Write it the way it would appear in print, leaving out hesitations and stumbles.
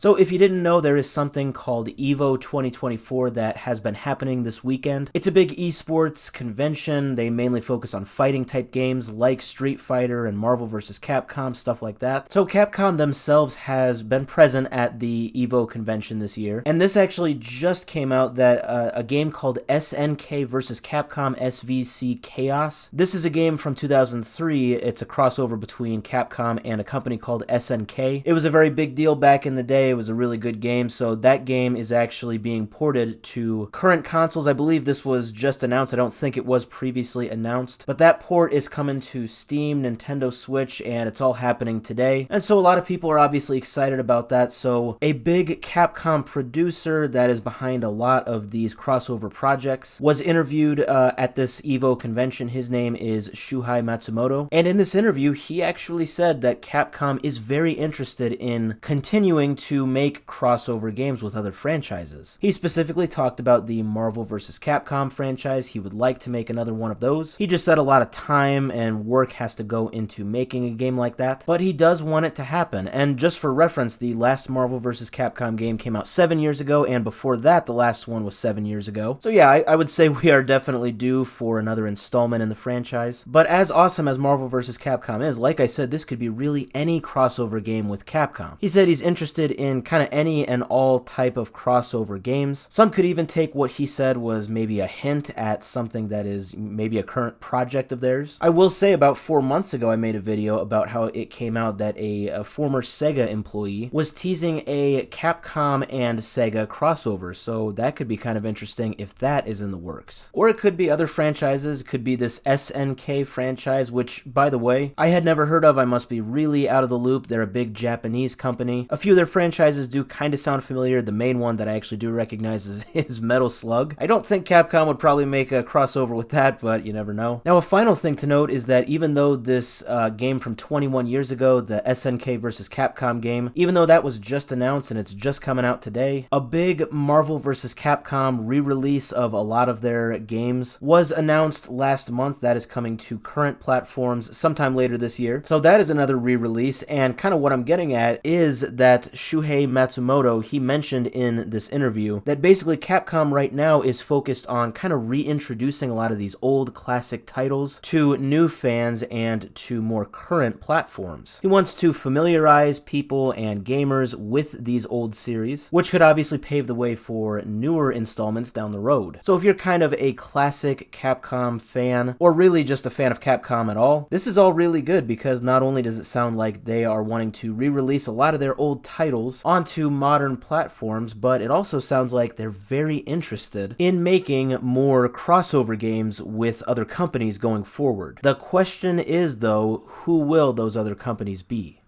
So if you didn't know, there is something called EVO 2024 that has been happening this weekend. It's a big esports convention. They mainly focus on fighting type games like Street Fighter and Marvel vs. Capcom, stuff like that. So Capcom themselves has been present at the EVO convention this year. And this actually just came out that a game called SNK Vs Capcom SVC Chaos. This is a game from 2003. It's a crossover between Capcom and a company called SNK. It was a very big deal back in the day. It was a really good game, so that game is actually being ported to current consoles. I believe this was just announced. I don't think it was previously announced, but that port is coming to Steam, Nintendo Switch, and it's all happening today. And so a lot of people are obviously excited about that. So a big Capcom producer that is behind a lot of these crossover projects was interviewed at this EVO convention. His name is Shuhei Matsumoto, and in this interview, he actually said that Capcom is very interested in continuing to make crossover games with other franchises. He specifically talked about the Marvel vs. Capcom franchise. He would like to make another one of those. He just said a lot of time and work has to go into making a game like that, but he does want it to happen. And just for reference, the last Marvel vs. Capcom game came out 7 years ago, and before that, the last one was 7 years ago. So yeah, I would say we are definitely due for another installment in the franchise. But as awesome as Marvel vs. Capcom is, like I said, this could be really any crossover game with Capcom. He said he's interested in kind of any and all type of crossover games. Some could even take what he said was maybe a hint at something that is maybe a current project of theirs. I will say about 4 months ago I made a video about how it came out that a former Sega employee was teasing a Capcom and Sega crossover, so that could be kind of interesting if that is in the works. Or it could be other franchises. It could be this SNK franchise, which, by the way, I had never heard of. I must be really out of the loop. They're a big Japanese company. A few of their franchises do kind of sound familiar. The main one that I actually do recognize is Metal Slug. I don't think Capcom would probably make a crossover with that, but you never know. Now, a final thing to note is that even though this game from 21 years ago, the SNK vs. Capcom game, even though that was just announced and it's just coming out today, a big Marvel vs. Capcom re-release of a lot of their games was announced last month. That is coming to current platforms sometime later this year. So that is another re-release, and kind of what I'm getting at is that Shuhei Matsumoto, he mentioned in this interview that basically Capcom right now is focused on kind of reintroducing a lot of these old classic titles to new fans and to more current platforms. He wants to familiarize people and gamers with these old series, which could obviously pave the way for newer installments down the road. So if you're kind of a classic Capcom fan, or really just a fan of Capcom at all, this is all really good because not only does it sound like they are wanting to re-release a lot of their old titles onto modern platforms, but it also sounds like they're very interested in making more crossover games with other companies going forward. The question is, though, who will those other companies be?